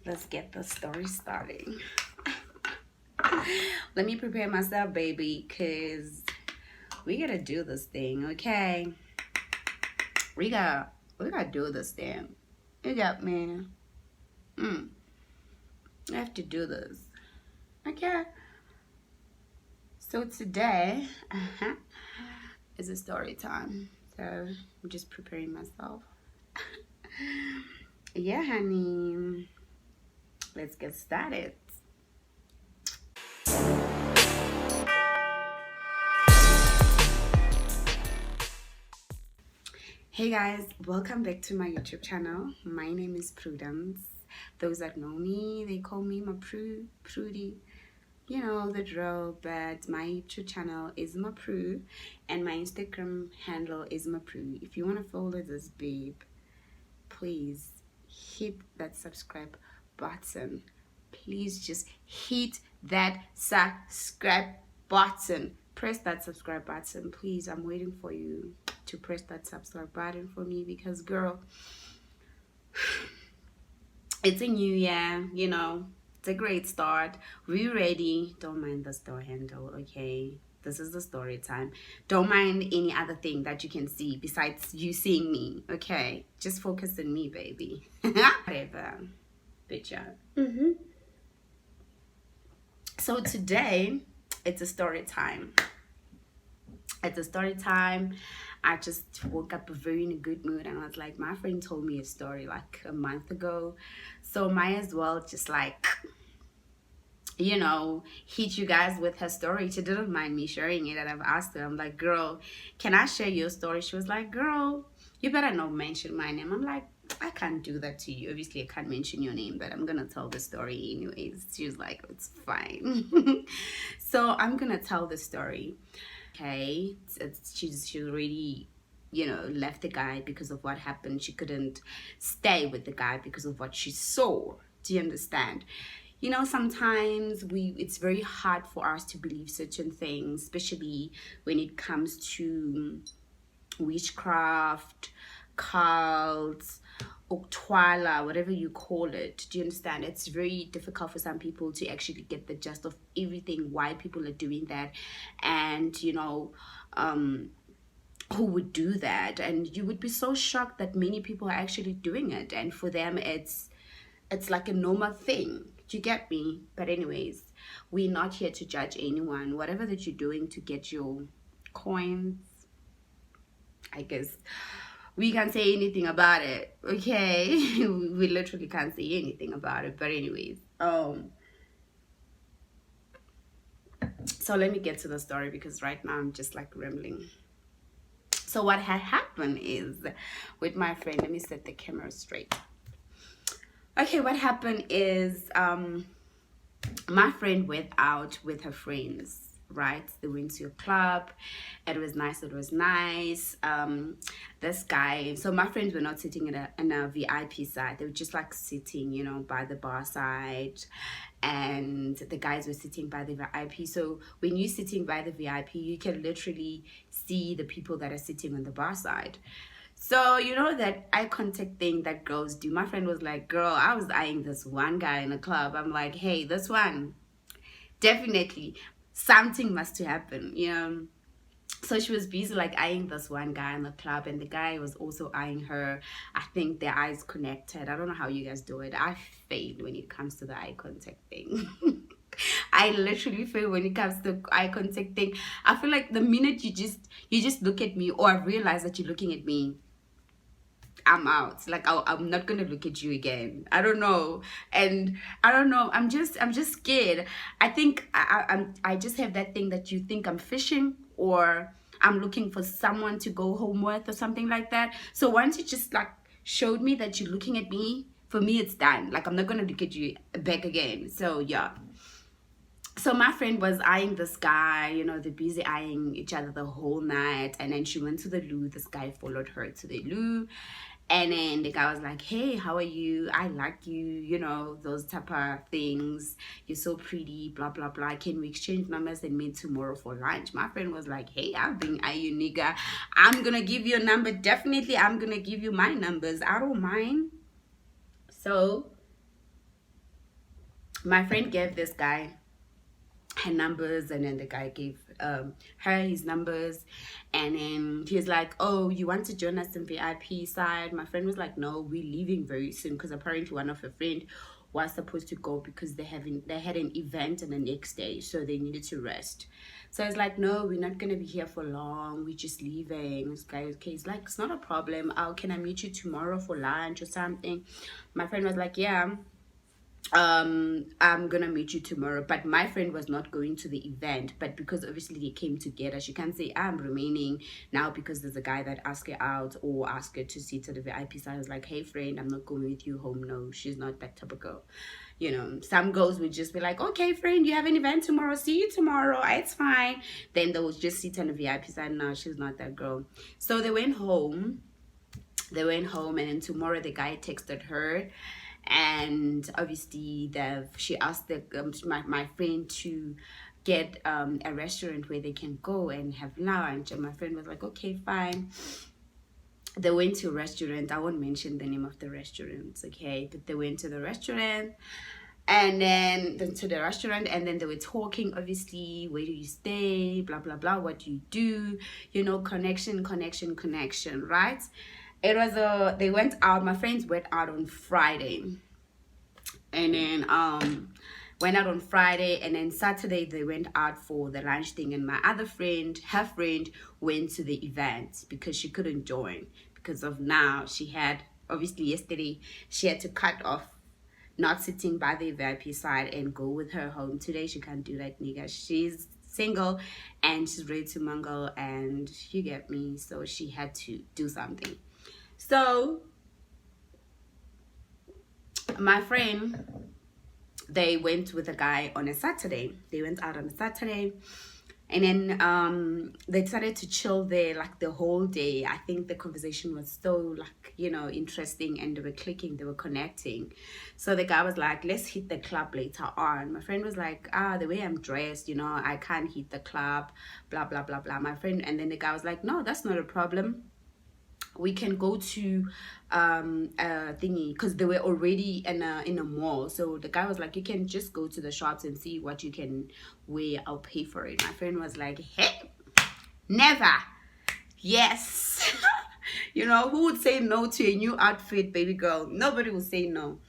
Let's get the story starting. Let me prepare myself, baby, because we gotta do this thing, okay? We gotta do this thing. You got me. I have to do this. Okay. So today is a story time. So I'm just preparing myself. Yeah, honey. Let's get started. Hey guys, welcome back to my YouTube channel. My name is Prudence. Those that know me, they call me my Prudy. You know the drill, but my YouTube channel is my Pru and my Instagram handle is my Pru. If you want to follow this babe, please hit that subscribe button. Please just hit that subscribe button. Press that subscribe button, please. I'm waiting for you to press that subscribe button for me because, girl, it's a new year, you know. It's a great start. We're ready. Don't mind the store handle, okay? This is the story time. Don't mind any other thing that you can see besides you seeing me, okay? Just focus on me, baby. Whatever. Picture. So today, it's a story time. It's a story time. I just woke up very in a good mood and I was like, my friend told me a story like a month ago. So might as well just like, you know, hit you guys with her story. She didn't mind me sharing it, and I've asked her, I'm like, girl, can I share your story? She was like, girl, you better not mention my name. I'm like, I can't do that to you. Obviously I can't mention your name, but I'm gonna tell the story anyways. She was like, it's fine. So I'm gonna tell the story. Okay, she already, you know, left the guy because of what happened. She couldn't stay with the guy because of what she saw. Do you understand? You know, sometimes it's very hard for us to believe certain things, especially when it comes to witchcraft, cults, ukutwala, whatever you call it. Do you understand? It's very difficult for some people to actually get the gist of everything, why people are doing that, and you know, who would do that. And you would be so shocked that many people are actually doing it, and for them it's like a normal thing. Do you get me? But anyways, we're not here to judge anyone. Whatever that you're doing to get your coins, I guess we can't say anything about it, okay? We literally can't say anything about it. But anyways, so let me get to the story because right now I'm just like rambling. So what had happened is with my friend, let me set the camera straight. Okay, what happened is my friend went out with her friends, right? They went to a club. It was nice. This guy, so my friends were not sitting in a VIP side. They were just like sitting, you know, by the bar side, and the guys were sitting by the VIP. So when you're sitting by the VIP, you can literally see the people that are sitting on the bar side. So, you know that eye contact thing that girls do. My friend was like, girl, I was eyeing this one guy in the club. I'm like, hey, this one, definitely something must happen, you know. So she was busy like eyeing this one guy in the club, and the guy was also eyeing her. I think their eyes connected. I don't know how you guys do it. I fail when it comes to the eye contact thing. I literally fail when it comes to eye contact thing. I feel like the minute you just look at me, or I realize that you're looking at me, I'm out. Like I'm not gonna look at you again. I don't know, and I don't know. I'm just scared. I think I just have that thing that you think I'm fishing, or I'm looking for someone to go home with, or something like that. So once you just like showed me that you're looking at me, for me it's done. Like I'm not gonna look at you back again. So yeah. So my friend was eyeing this guy, you know, they're busy eyeing each other the whole night. And then she went to the loo. This guy followed her to the loo. And then the guy was like, hey, how are you? I like you, you know, those type of things. You're so pretty, blah, blah, blah. Can we exchange numbers and meet tomorrow for lunch? My friend was like, hey, I've been eyeing you, nigga. I'm going to give you a number. Definitely, I'm going to give you my numbers. I don't mind. So My friend gave this guy her numbers, and then the guy gave her his numbers, and then he was like, oh, you want to join us in VIP side? My friend was like, no, we're leaving very soon, because apparently one of her friend was supposed to go because they had an event on the next day, so they needed to rest. So I was like, no, we're not gonna be here for long, we're just leaving. This guy, okay, he's like, it's not a problem, can I meet you tomorrow for lunch or something? My friend was like, yeah, I'm gonna meet you tomorrow. But my friend was not going to the event, but because obviously they came together, she can't say I'm remaining now because there's a guy that asked her out or asked her to sit at the VIP side. I was like, hey friend, I'm not going with you home. No, she's not that type of girl. You know, some girls would just be like, okay friend, you have an event tomorrow, see you tomorrow, it's fine. Then they would just sit on the VIP side. No, she's not that girl. So they went home, and then tomorrow the guy texted her, and obviously she asked my friend to get a restaurant where they can go and have lunch, and my friend was like, okay fine. They went to a restaurant. I won't mention the name of the restaurant, okay, but they went to the restaurant, and then they were talking, obviously, where do you stay, blah blah blah, what do you do, you know, connection, right? It was they went out, my friends went out on Friday, and then went out on Friday, and then Saturday they went out for the lunch thing, and my other friend, her friend, went to the event because she couldn't join because of now she had, obviously yesterday she had to cut off not sitting by the VIP side and go with her home. Today she can't do that, nigga. She's single and she's ready to mingle, and you get me, so she had to do something. So my friend, they went with a guy on a Saturday. They went out on a Saturday, and then they decided to chill there like the whole day. I think the conversation was so, like, you know, interesting, and they were clicking, they were connecting. So the guy was like, let's hit the club later on. My friend was like, the way I'm dressed, you know, I can't hit the club, blah blah blah blah. My friend, and then the guy was like, no, that's not a problem, we can go to thingy, because they were already in a mall. So the guy was like, you can just go to the shops and see what you can wear, I'll pay for it. My friend was like, hey, never. Yes. You know, who would say no to a new outfit, baby girl? Nobody will say no.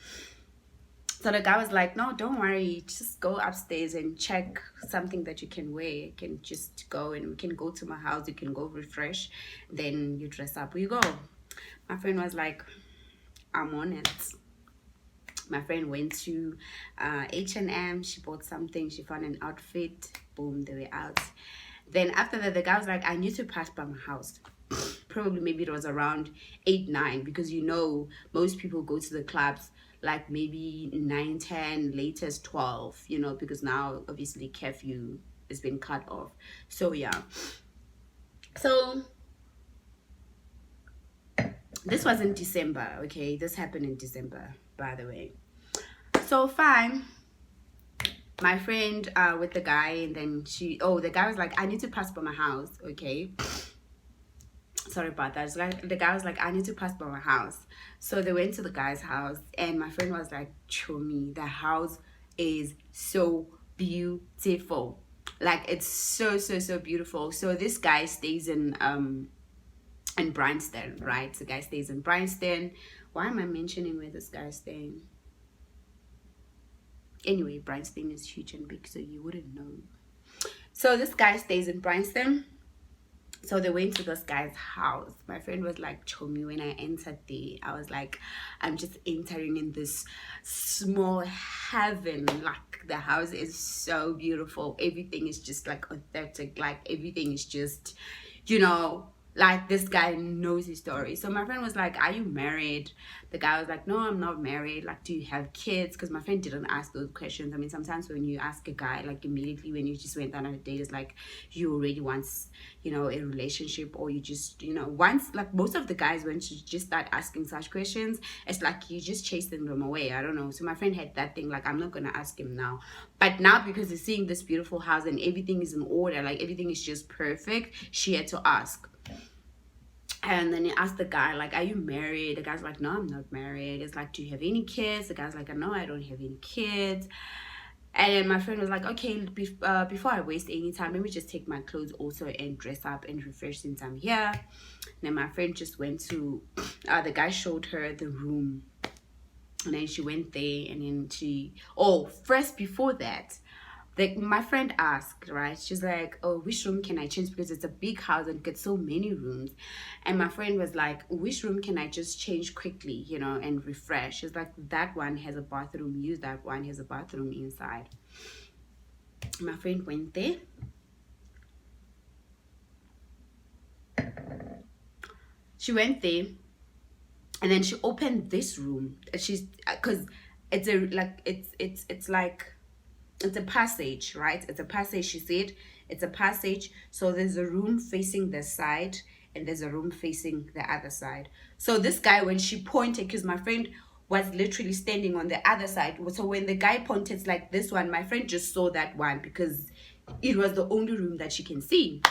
So the guy was like, no, don't worry, just go upstairs and check something that you can wear. You can just go, and we can go to my house, you can go refresh, then you dress up, you go. My friend was like, I'm on it. My friend went to H&M, she bought something, she found an outfit, boom, they were out. Then after that, the guy was like, I need to pass by my house. Probably maybe it was around 8, 9, because you know most people go to the clubs like maybe 9, 10, latest 12, you know, because now obviously curfew has been cut off. So yeah, so this was in December, okay, this happened in December, by the way. So fine, my friend with the guy, and then the guy was like, I need to pass by my house, okay, sorry about that. The guy was like, I need to pass by my house. So they went to the guy's house, and my friend was like, Chomi, the house is so beautiful, like it's so beautiful. So this guy stays in Bryanston, right? The guy stays in Bryanston. Why am I mentioning where this guy's staying? Anyway, Bryanston is huge and big, so you wouldn't know. So this guy stays in Bryanston. So they went to this guy's house. My friend was like, Chomi, when I entered there, I was like, I'm just entering in this small heaven. Like, the house is so beautiful. Everything is just like authentic. Like, everything is just, you know, like this guy knows his story. So my friend was like, are you married? The guy was like, no, I'm not married. Like, do you have kids? Because my friend didn't ask those questions. I mean, sometimes when you ask a guy, like immediately when you just went on a date, it's like you already want, you know, a relationship, or you just, you know, once, like most of the guys, when you just start asking such questions, it's like you just chasing them away. I don't know. So my friend had that thing, like, I'm not gonna ask him now. But now, because he's seeing this beautiful house and everything is in order, like everything is just perfect, she had to ask. And then he asked the guy, like, are you married? The guy's like, no, I'm not married. It's like, do you have any kids? The guy's like, no, I don't have any kids. And then my friend was like, okay, before I waste any time, let me just take my clothes also and dress up and refresh since I'm here. And then my friend just went to, the guy showed her the room. And then she went there, and then first before that, my friend asked, right? She's like, oh, which room can I change? Because it's a big house and got so many rooms. And my friend was like, which room can I just change quickly, you know, and refresh? She's like, that one has a bathroom. Use that one. Has a bathroom inside. My friend went there. She went there, and then she opened this room. She's because it's a passage, right? It's a passage. She said it's a passage. So there's a room facing this side, and there's a room facing the other side. So this guy, when she pointed, because my friend was literally standing on the other side, so when the guy pointed like this one, my friend just saw that one because it was the only room that she can see.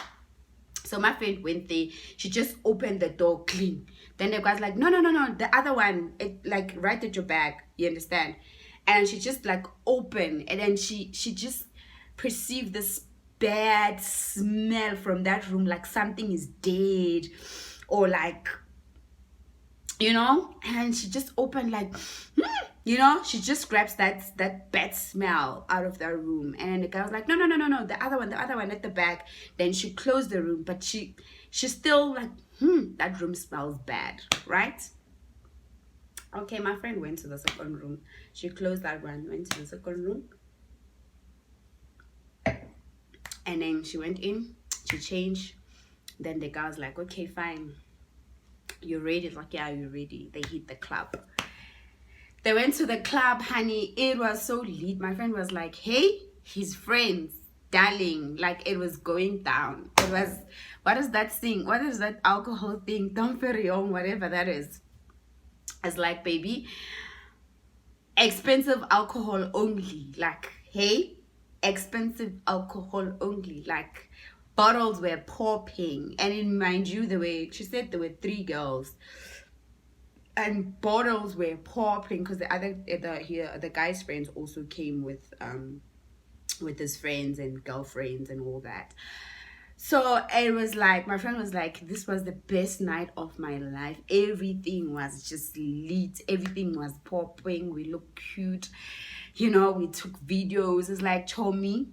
So my friend went there. She just opened the door clean. Then the guy's like, no, the other one, it like right at your back. You understand? And she just like opened, and then she just perceived this bad smell from that room, like something is dead, or like, you know. And she just opened like, you know, she just grabs that bad smell out of that room. And then the guy was like, no, the other one at the back. Then she closed the room, but she's still like, that room smells bad, right? Okay, my friend went to the second room. She closed that one, went to the second room. And then she went in, she changed. Then the guy was like, okay, fine. You ready? Like, yeah, you're ready. They hit the club. They went to the club, honey. It was so lit. My friend was like, hey, his friends, darling. Like, it was going down. It was, what is that thing? What is that alcohol thing? Dom Perignon, whatever that is. It's like, baby, expensive alcohol only. Like, hey, expensive alcohol only. Like, bottles were popping. And in mind you, she said there were 3 girls. And bottles were popping because the guy's friends also came with his friends and girlfriends and all that. So it was like, my friend was like, this was the best night of my life. Everything was just lit. Everything was popping. We looked cute. You know, we took videos. It's like, Chomi,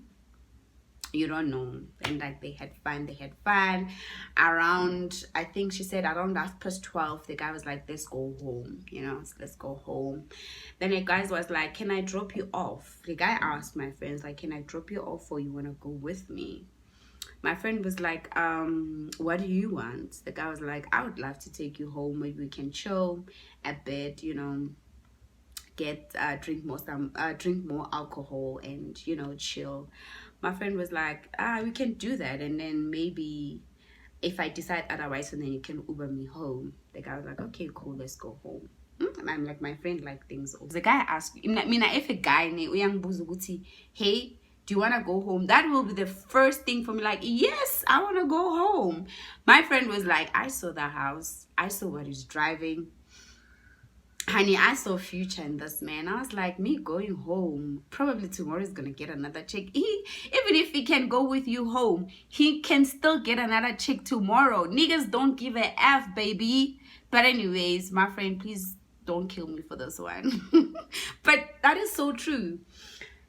you don't know. And like, they had fun. Around, I think she said around 12:30, the guy was like, let's go home. You know, let's go home. Then the guy was like, can I drop you off? The guy asked my friends, like, can I drop you off, or you want to go with me? My friend was like, what do you want? The guy was like, I would love to take you home. Maybe we can chill a bit, you know, drink more alcohol and, you know, chill. My friend was like, we can do that, and then maybe if I decide otherwise, and then you can Uber me home. The guy was like, okay, cool, let's go home. And I'm like, my friend like things. The guy asked, if a guy hey, do you want to go home? That will be the first thing for me. Like, yes, I want to go home. My friend was like, I saw the house. I saw what he's driving. Honey, I saw future in this man. I was like, me going home, probably tomorrow is going to get another chick. Even if he can go with you home, he can still get another chick tomorrow. Niggas don't give a F, baby. But anyways, my friend, please don't kill me for this one. But that is so true.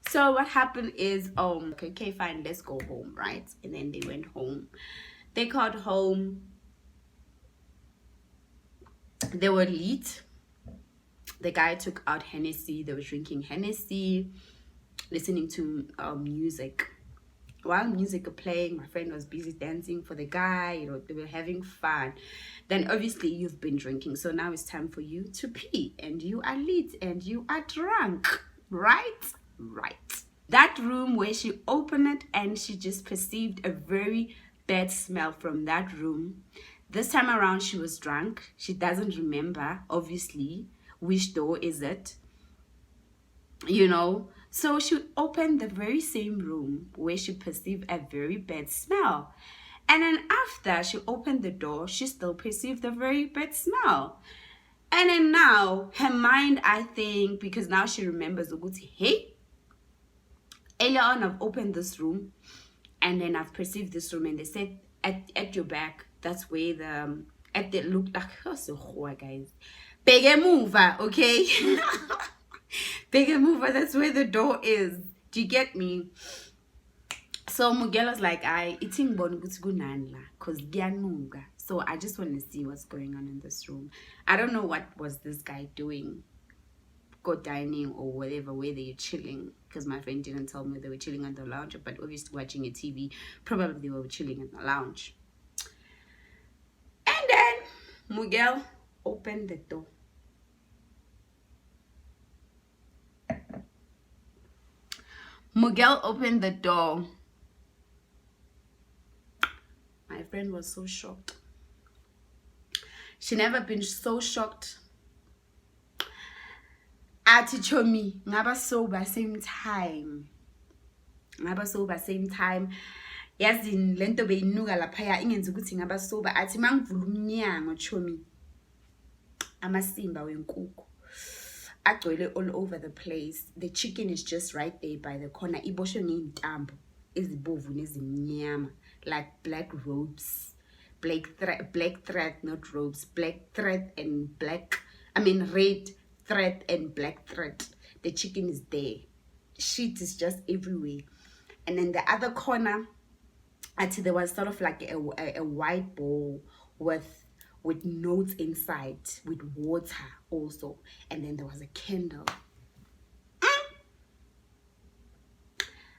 So what happened is, okay, fine, let's go home, right? And then they went home. They got home. They were lit. The guy took out Hennessy. They were drinking Hennessy, listening to music. While music was playing, my friend was busy dancing for the guy. You know, they were having fun. Then obviously you've been drinking, so now it's time for you to pee, and you are lit and you are drunk, right? Right. That room where she opened it and she just perceived a very bad smell from that room. This time around she was drunk. She doesn't remember, obviously, which door is it, you know. So she opened the very same room where she perceived a very bad smell. And then after she opened the door, she still perceived the very bad smell. And then now her mind, I think, because now she remembers, hey, earlier on I've opened this room, and then I've perceived this room, and they said at your back, that's where the at the look like, oh, so guys, big mover, okay. Big mover, that's where the door is. Do you get me? So Mugel was like, I eating bon gutsugunanla because gianuga. So I just want to see what's going on in this room. I don't know what was this guy doing, go dining or whatever, where they're chilling, because my friend didn't tell me they were chilling on the lounge, but obviously watching a TV, probably they were chilling in the lounge. And then Miguel opened the door. Miguel opened the door. My friend was so shocked. She never been so shocked. Ati chomi, ngaba sober same time. Ngaba sober same time. Yazi lento beyinuka laphaya ingenza ukuthi ngaba sober. Athi mangivula umnyango chomi. Amasimba wenkuku. Agcwele all over the place. The chicken is just right there by the corner. Iboshwe ngeintambo ezibomvu nezimnyama, like black ropes. Black thread, not ropes. Black thread and red thread and black thread. The chicken is there. Shit is just everywhere. And then the other corner, actually there was sort of like a white bowl with notes inside, with water also. And then there was a candle.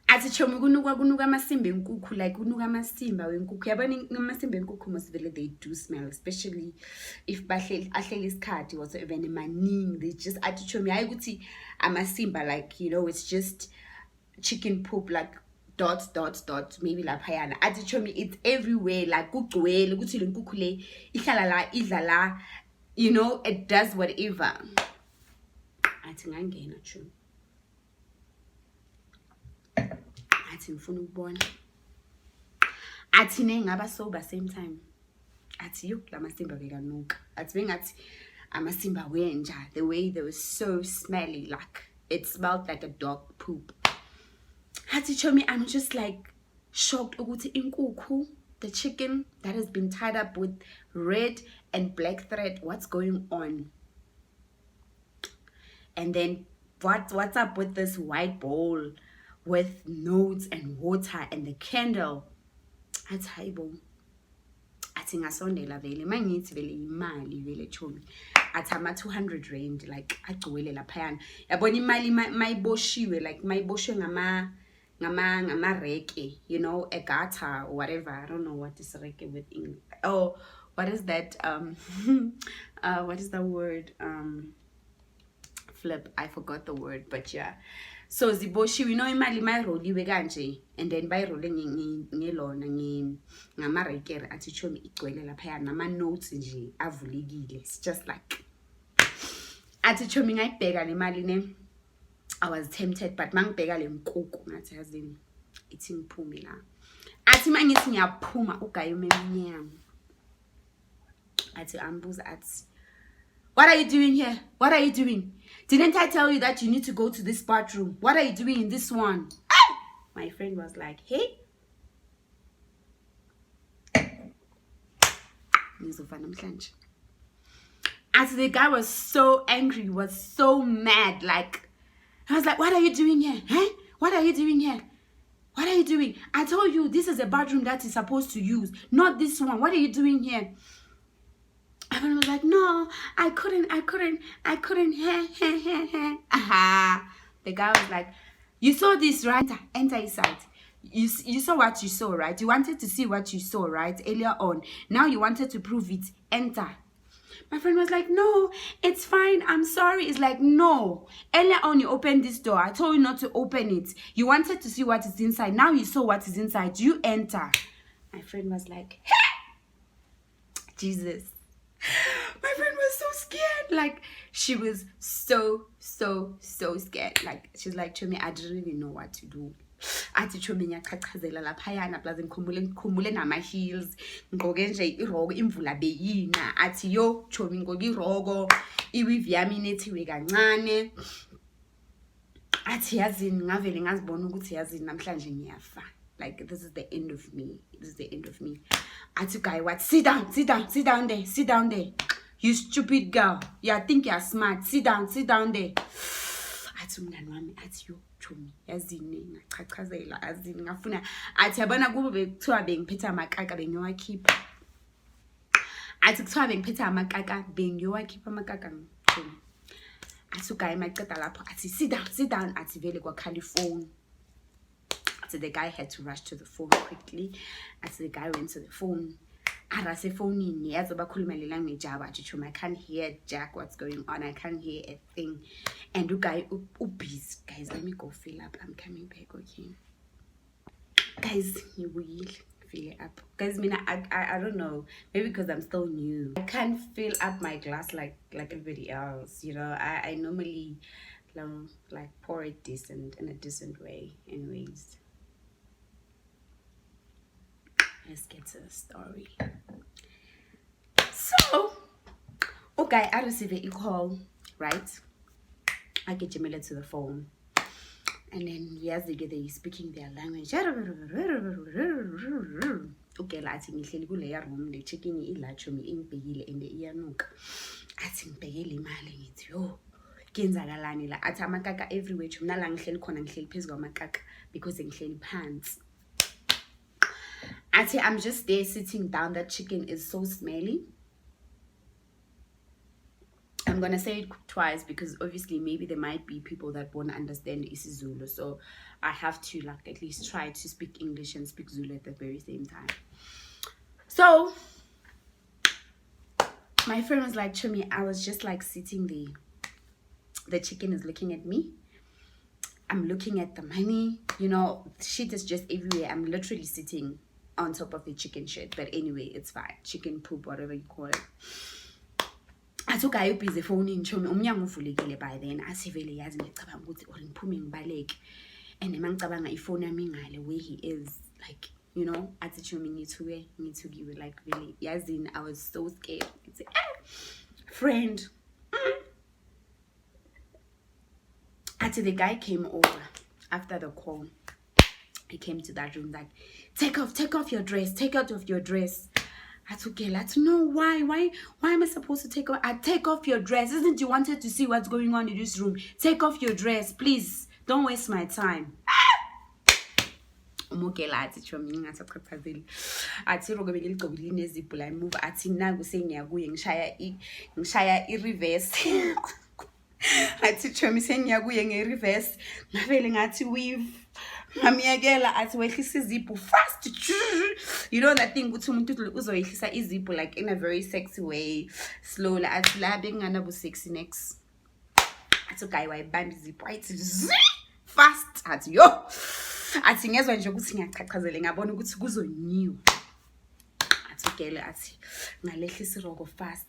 Athi chomi kunuka masimba enkukhu, like kunuka masimba wenkukhu. Yabona amasimba enkukhu most vele they do smell, especially if ahleli isikhathi whatsoever emaningi. They just athi chomi hayi ukuthi amasimba, like, you know, it's just chicken poop, like dots maybe laphayana. Athi chomi it's everywhere, like kugcwele ukuthi le nkukhu le ihlala la idla la, you know, it does whatever. Athi ngangena chomi. Athi ngifuna ukubona. Athi ngaba sober same time. Athi yo la masimba bekanuka. Athi bengathi amasimba wenja, the way they were so smelly, like it smelled like a dog poop. Athi chomi, I'm just like shocked ukuthi inkukhu, the chicken that has been tied up with red and black thread, what's going on? And then what's up with this white bowl with notes and water and the candle? Athi hayibo. Athi ngasondela vele mangithi vele imali vele chomi. Athi ama 200 rand, like agcwele laphayana. Yabona imali mayiboshiwe, like mayiboshwe ngama reke, you know, a gata or whatever. I don't know what is reke with English. Oh, what is that? What is the word? Flip, I forgot the word, but yeah. So ziboshi, we know imali mayiroliwe kanje, and then bayirole ngelona ngamarekere athi chomi igcwele laphaya nama notes nje avulekile. It's just like athi chomi ngayibheka le mali ne, I was tempted, but mangibheka le nkukhu ngathi yazini ithi ngiphume la. Athi mangithi ngiyaphuma ugayume emnyango. Athi ambuza athi, what are you doing here? What are you doing? Didn't I tell you that you need to go to this bathroom? What are you doing in this one? My friend was like, hey. As the guy was so angry, was so mad, like, I was like, what are you doing here? Huh? What are you doing here? What are you doing? I told you this is a bathroom that is supposed to use, not this one. What are you doing here? Everyone was like, no, I couldn't. Aha. The guy was like, you saw this, right? Enter inside. You saw what you saw, right? You wanted to see what you saw, right? Earlier on. Now you wanted to prove it. Enter. My friend was like, no, it's fine. I'm sorry. It's like, no. Earlier on, you opened this door. I told you not to open it. You wanted to see what is inside. Now you saw what is inside. You enter. My friend was like, hey! Jesus. My friend was so scared. Like, she was so scared. Like, she's like, Chomi, I didn't really know what to do. Athi Chomi ngiyachachazela laphayana plus ngikhumbule nama heels, ngqoke nje irogo imvula beyina. Athi yo Chomi ngqoke irogo, iweave yami nethiwe kancane. athi yazini ngavele ngazibona ukuthi yazini namhlanje ngiyafa. Like, this is the end of me. This is the end of me. Athi guy, what? Sit down there. Sit down there. You stupid girl. You think you're smart. Sit down there. Athi umngani wami athi yo chomi yazini ngachachazela azini ngafuna athi yabona kube bekuthiwa bengiphethe amakaka bengiyowakhipha. Athi kuthiwa bengiphethe amakaka bengiyowakhipha amakaka chomi. Athi guy maceda lapho athi sit down athi vele kwakhala ifone. So the guy had to rush to the phone quickly. As the guy went to the phone, arase phone in bakhuluma le language I can't hear Jack what's going on. I can't hear a thing. And the guy busy. Guys, let me go fill up. I'm coming back, okay? Guys, you will fill it up. Guys, I don't know. Maybe because I'm still new. I can't fill up my glass like everybody else. You know, I normally like pour it decent in a decent way. Anyways. Let's get to the story. So, okay, I received a call, right? I get Jamila to the phone. And then years ago, they speaking their language. Okay, I think it's a room. The chicken is like me in Pegile in the ear nook. I think Pegile Mali, it's yo. Kinzagalani la atamakaka everywhere. Chumna lang hell con and hell pisgo makaka because in hell pants. I'm just there sitting down. That chicken is so smelly. I'm gonna say it twice because obviously maybe there might be people that won't understand isiZulu, so I have to like at least try to speak English and speak Zulu at the very same time. So my friend was like, Chumi, I was just like sitting there. The chicken is looking at me. I'm looking at the money. You know, shit is just everywhere. I'm literally sitting on top of the chicken shit, but anyway, it's fine. Chicken poop, whatever you call it. I took a busy phone in Chomi. Umnyango uvulekile by then. Asivele yazi ngicabanga ukuthi or ngiphume ngibaleke. And mangicabanga ifone yami ngale where he is, like, you know, athi Chomi need to give like really yazi. I was so scared. It's a friend. After the guy came over after the call, he came to that room like, take off your dress, take out of your dress. I took a lot. No, why am I supposed to take off? I take off your dress. Isn't you wanted to see what's going on in this room? Take off your dress, please. Don't waste my time. I move ngishaya i-reverse. Athi Chomi sengiyakuye nge-reverse ngavele ngathi weave ngamiyekela athi wehlisa izipho fast. You know that thing ukuthi umuntu uzoyehlisa izipho like in a very sexy way, slowly. Athi la benginganabo sexy next. Athi guy wayibamba izipho athi fast. Athi yo athi ngezwe nje ukuthi ngiyachachazele ngabona ukuthi kuzonyiwa. Athi gele athi ngalehlisa iroko fast.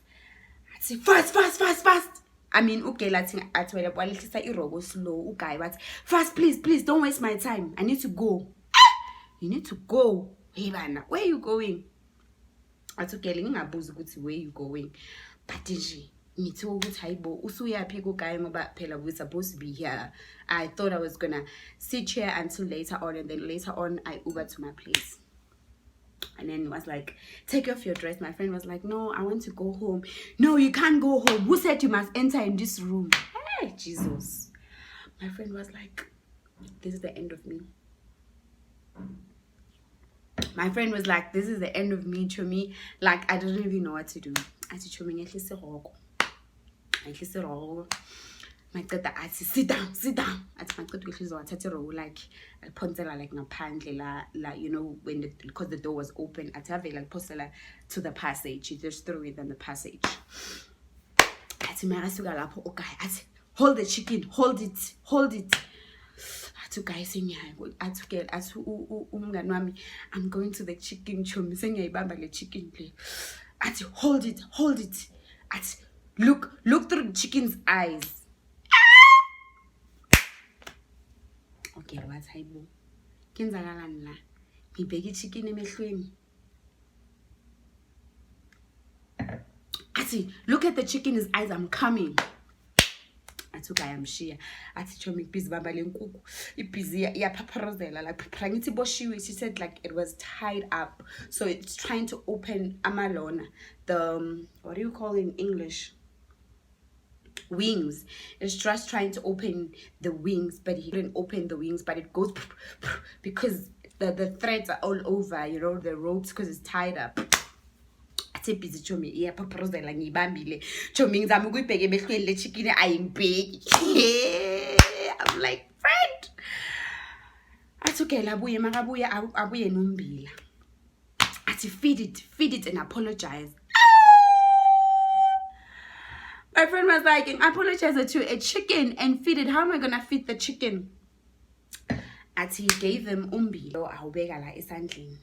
Athi fast. I mean, okay, athi wena bwalehlisa iroko slow. Guy, but fast, please, don't waste my time. I need to go. You need to go. Hey, bana, where are you going? Athi okay, ngingabuza ukuthi where you going. But nje ngithi ukuthi hayibo usuyaphi ku guy ngoba phela we're supposed to be here. I thought I was gonna sit here until later on, and then later on I Ubered to my place. And then it was like, take off your dress. My friend was like, no, I want to go home. No, you can't go home. Who said you must enter in this room? Hey, Jesus. My friend was like, this is the end of me. My friend was like, this is the end of me, Chomi. Like, I didn't even know what to do. I said, Chomi, my God, I said, sit down. At my God, like Ponsela like ngaphandle la, you know, because the door was open. At like Ponsela to the passage. She just threw it in the passage. At my lapho, okay. At hold the chicken, hold it. At guys saying at girl at umngani wami, I'm going to the chicken Chomi. Saying ibamba le chicken play. At hold it. At look through the chicken's eyes. Okay, what's hayibo? Kenzakalani la? Ngibheka ichicken emehlweni. Athi, look at the chicken's eyes, I'm coming. athi ugay amshiya athi chomi busy bamba lenkuku ibusy iyaphaparozela like prangithi boshiwe. She said like it was tied up, so it's trying to open amalona, the what do you call it in English, wings. It's just trying to open the wings, but he didn't open the wings, but it goes because the threads are all over, you know, the ropes, because it's tied up. Athe busy chomi iyaphaparozela ngiyibambile chomi ngizama ukuyibheka emehlweni le chicken ayimbheki. I'm like, friend, athi okay labuye makabuye abuye nombila athi feed it and apologize. My friend was like, I apologize to a chicken and feed it. How am I gonna feed the chicken? As he gave them umbilo, awubeka la esandleni.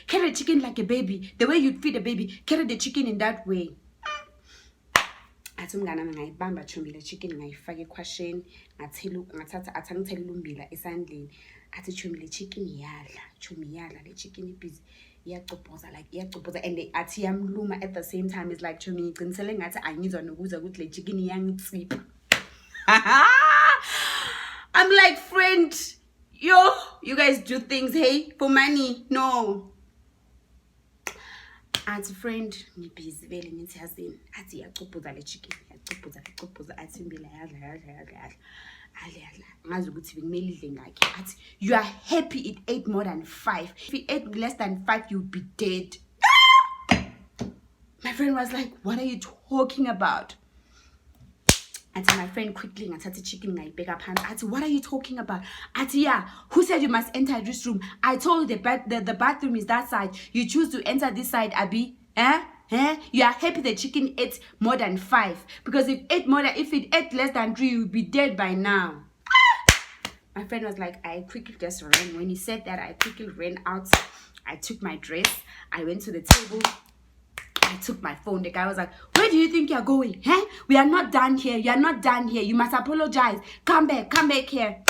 Carry the chicken like a baby, the way you'd feed a baby. Carry the chicken in that way. Athi umngane wami ngayibamba chomi le chicken ngayifaka equation, ngathatha athangithela umbila esandleni. Athi chomi le chicken yadla le chicken ibhizi iyacobhoza like iyacobhoza, and athi yamluma at the same time. It's like chomi ngicinisele ngathi angizwa nokuza ukuthi le chicken iyangitsipha. I'm like, friend, yo, you guys do things, hey, for money? No. Athi friend, ngibhizi vele ngithi yazini. Athi iyacobhoza le chicken, iyacobhoza athi mbila yadla. Ngazi ukuthi bekumele idle ngakhe. Athi you are happy it ate more than 5. If it ate less than 5, you'd be dead. My friend was like, what are you talking about? Athi my friend quickly ngathatha chicken ngayibheka phansi. Athi what are you talking about? Athi yeah, who said you must enter this room? I told you the bathroom is that side. You choose to enter this side, Abi. You are happy the chicken ate more than 5, because if it ate less than 3, you would be dead by now. My friend was like, I quickly just ran. When he said that, I quickly ran out. I took my dress. I went to the table. I took my phone. The guy was like, where do you think you're going? We are not done here. You are not done here. You must apologize. Come back here.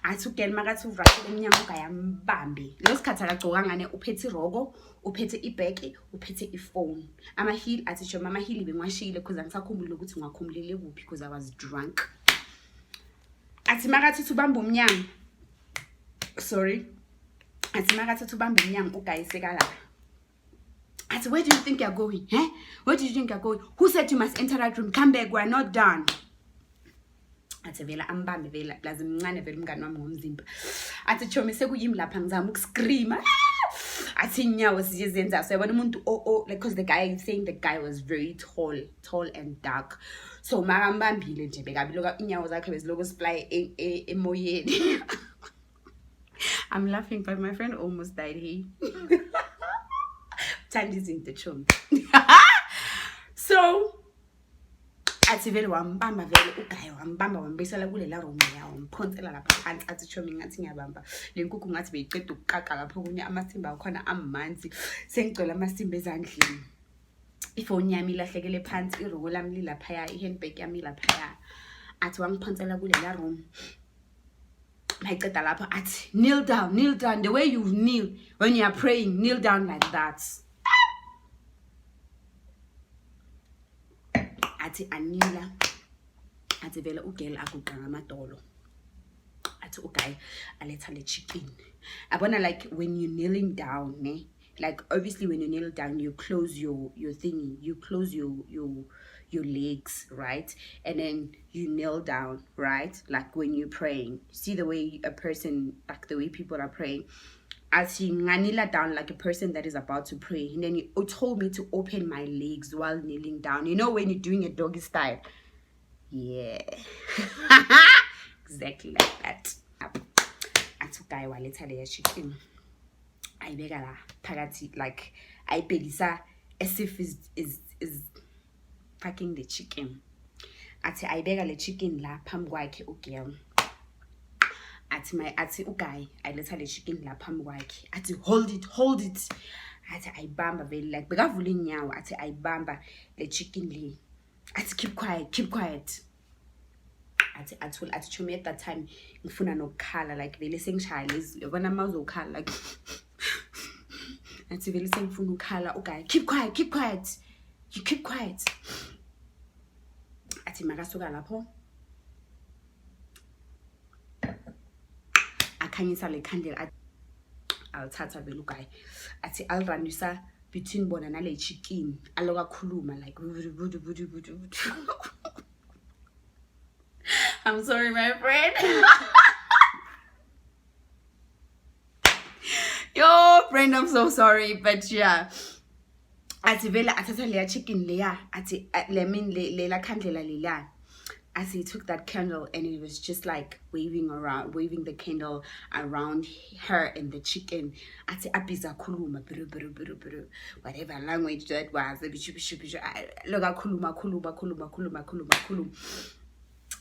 I took makathi uvrakele emnyango ugayambambe. Lo sikhathi akagcoka ngane uphethe irogo, uphethe ibheke, uphethe ifone. Amahili athi sho mama hili bengiwashile because angisakhumbula ukuthi ngakhumbulele kuphi because I was drunk. Athi makathi ubamba umnyango. Sorry. Athi makathi ubamba umnyango ugayiseka la. Athi where do you think you're going? Where do you think you're going? Who said you must enter that room? Come back, we're not done. Athi vela ambambe vela lazi mncane vela umngane wami ngomzimba. Athi chomi sekuyimi lapha ngizama ukuscreama. Athi inyawo siyenza so yabona umuntu because the guy is saying the guy was very tall and dark. So makambambile nje bekabiloka inyawo zakhe beziloko sfly emoyeni. I'm laughing but my friend almost died here. Time is in the chomi. So athi vele wambamba vele ugayi wambamba wambisela kulela room yawo mphonsela lapha phansi. Athi chomi ngathi ngiyabamba le nkukhu ngathi beyiqeda ukuqaqa lapho kunye amasimba akhona amanzi sengicela amasimba ezandleni. Ifoni yami ilahlekele phansi, irogo lami lilaphaya, ihandbag yami laphaya. Athi wangiphonsela kulela room. Mayiqeda lapho athi kneel down the way you kneel when you are praying, kneel down like that. Athi anila athi vele ugel aguqa ngamadolo. Athi ugay aletha le chicken. Abona like when you kneeling down, like obviously when you kneel down you close your thingy, you close your legs, right? And then you kneel down, right? Like when you're praying. See the way a person, like the way people are praying. As he nganila down like a person that is about to pray. And then he told me to open my legs while kneeling down. You know when you're doing a doggy style? Yeah. Exactly like that. Atukai waletha le chicken. Ayibeka la phakathi, like ayibhekisa as if is packing the chicken. Athi ayibeka le chicken la phambi kwakhe ugirl. Athi ugay aletha le chicken la phambi kwakhe. Athi hold it. Athi ayibamba vele like bekavula inyawo. Athi ayibamba le chicken le. Athi keep quiet. Athi chomi at that time ngifuna nokukhala like vele sengishaya lezi yabona mawuzokhala like athi vele sengifuna ukukhala ugay keep quiet. You keep quiet. Athi makasuka lapho akhanyisa le candle alithatha vele uguy athi aliranisa between bona nale chicken aloku akhuluma like I'm sorry my friend. Yo friend, I'm so sorry, but yeah, athi vele athatha leya chicken leya athi lela candle leya. As he took that candle and he was just like waving the candle around her and the chicken. Ati abiza kuluma, whatever language that was. Look, kuluma.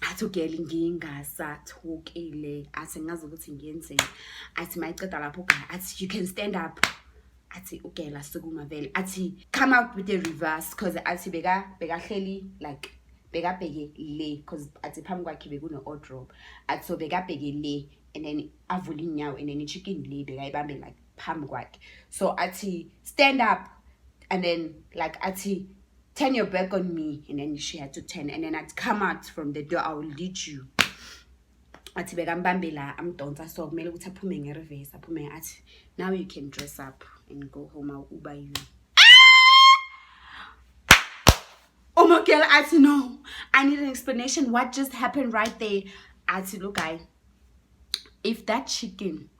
Athugela inginga sathukile athi ngazi ukuthi ngiyenzeni athi mayiqeda lapho athi you can stand up athi ugela sukuma vele athi come out with the reverse because athi bekahleli like bekabheke le because athi phambi kwakhe bekune wardrobe athi so bekabheke le and then avula inyawo and then chicken le bekayibambe like phambi kwakhe so athi stand up and then like athi turn your back on me, and then she had to turn, and then I'd come out from the door. I will lead you. Athi bekambambela amdonsa so kumele ukuthi aphume ngereverse aphume athi now you can dress up and go home. I'll Uber you. Oh my girl, athi no, I need an explanation. What just happened right there? Athi look, guy, if that chicken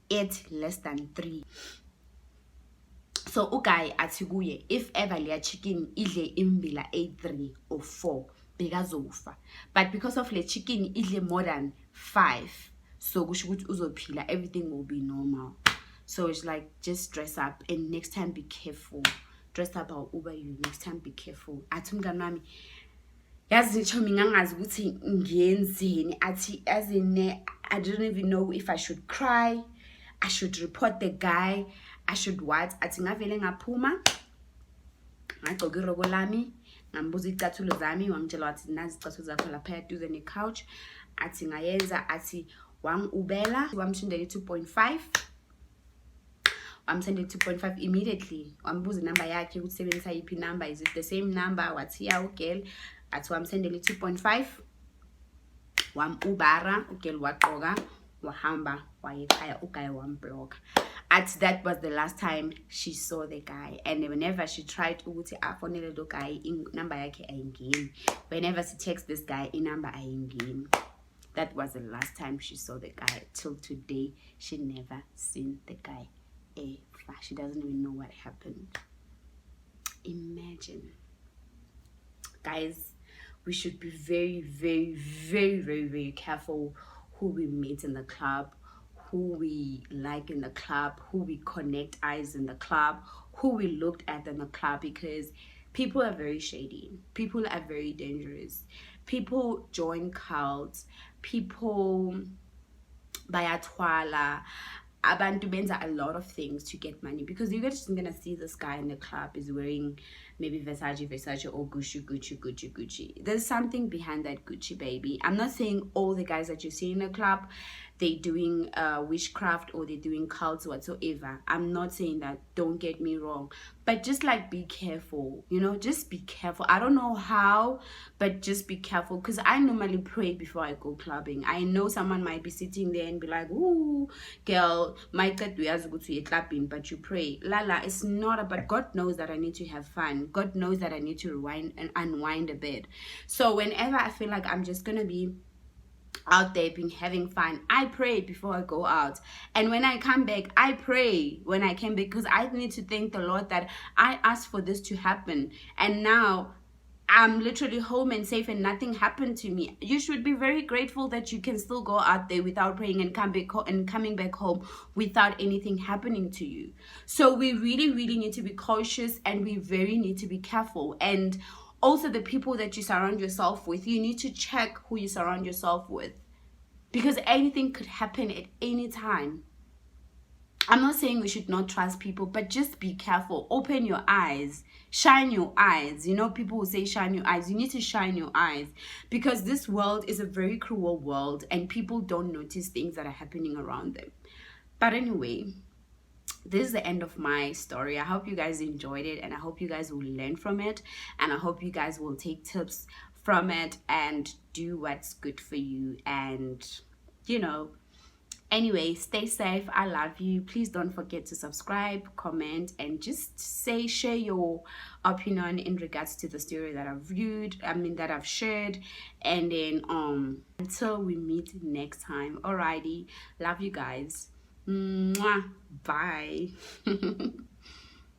ate less than 3. So uguy athi kuye if ever leya chicken idle imbila 3 or 4 bekazofa, but because of le chicken idle more than 5 so kusho ukuthi uzophila, everything will be normal. So it's like just dress up and next time be careful. Dress up, I'll Uber you. Next time be careful. Athi mngani wami yazi ngisho mina ngangazi ukuthi ngiyenzeni athi azine I don't even know if I should cry, I should report the guy, I should what. Athi ngavele ngaphuma ngagcoka iroko lami ngambuza icathulo zami wangitshela wathi nazi icathulo zakho lapha eduze ne couch. Athi ngayenza athi wangubela wamshindela 2.5 wamsendela 2.5 immediately. Wambuza inamba yakhe ukuthi sebenzisa yiphi number, is it the same number? Wathi ya ugel. Athi wamsendela 2.5 wamubara ugel waqoka wahamba wayekhaya uguy wamblock. At that was the last time she saw the guy, and whenever she tried ukuthi afonele lo guy number yakhe ayingeni, whenever she texts this guy number ayingeni. That was the last time she saw the guy. Till today she never seen the guy ever. She doesn't even know what happened. Imagine, guys, we should be very, very, very, very, very careful who we meet in the club, who we like in the club, who we connect eyes in the club, who we looked at in the club, because people are very shady. People are very dangerous. People join cults. People bayatwala. Abantu benza a lot of things to get money, because you're just gonna see this guy in the club is wearing maybe Versace or Gucci. There's something behind that Gucci, baby. I'm not saying all the guys that you see in the club they're doing witchcraft or they're doing cults whatsoever. I'm not saying that, don't get me wrong, but just like be careful, you know, just be careful. I don't know how, but just be careful, because I normally pray before I go clubbing. I know someone might be sitting there and be like, ooh girl, my God, we have to go to a clubbing, but you pray. Lala, it's not about, God knows that I need to have fun. God knows that I need to rewind and unwind a bit. So whenever I feel like I'm just gonna be out there having fun, I pray before I go out, and when I come back I pray when I came back, because I need to thank the Lord that I asked for this to happen, and now I'm literally home and safe and nothing happened to me. You should be very grateful that you can still go out there without praying and coming back home without anything happening to you. So we really need to be cautious, and we very need to be careful. And also the people that you surround yourself with, you need to check who you surround yourself with, because anything could happen at any time. I'm not saying we should not trust people, but just be careful. Open your eyes, shine your eyes. You know, people will say shine your eyes. You need to shine your eyes, because this world is a very cruel world and people don't notice things that are happening around them. But anyway, this is the end of my story. I hope you guys enjoyed it, and I hope you guys will learn from it, and I hope you guys will take tips from it and do what's good for you, and you know, Anyway, stay safe. I love you. Please don't forget to subscribe, comment, and just share your opinion in regards to the story that I've viewed, that I've shared. And then until we meet next time. Alrighty. Love you guys. Mwah. Bye.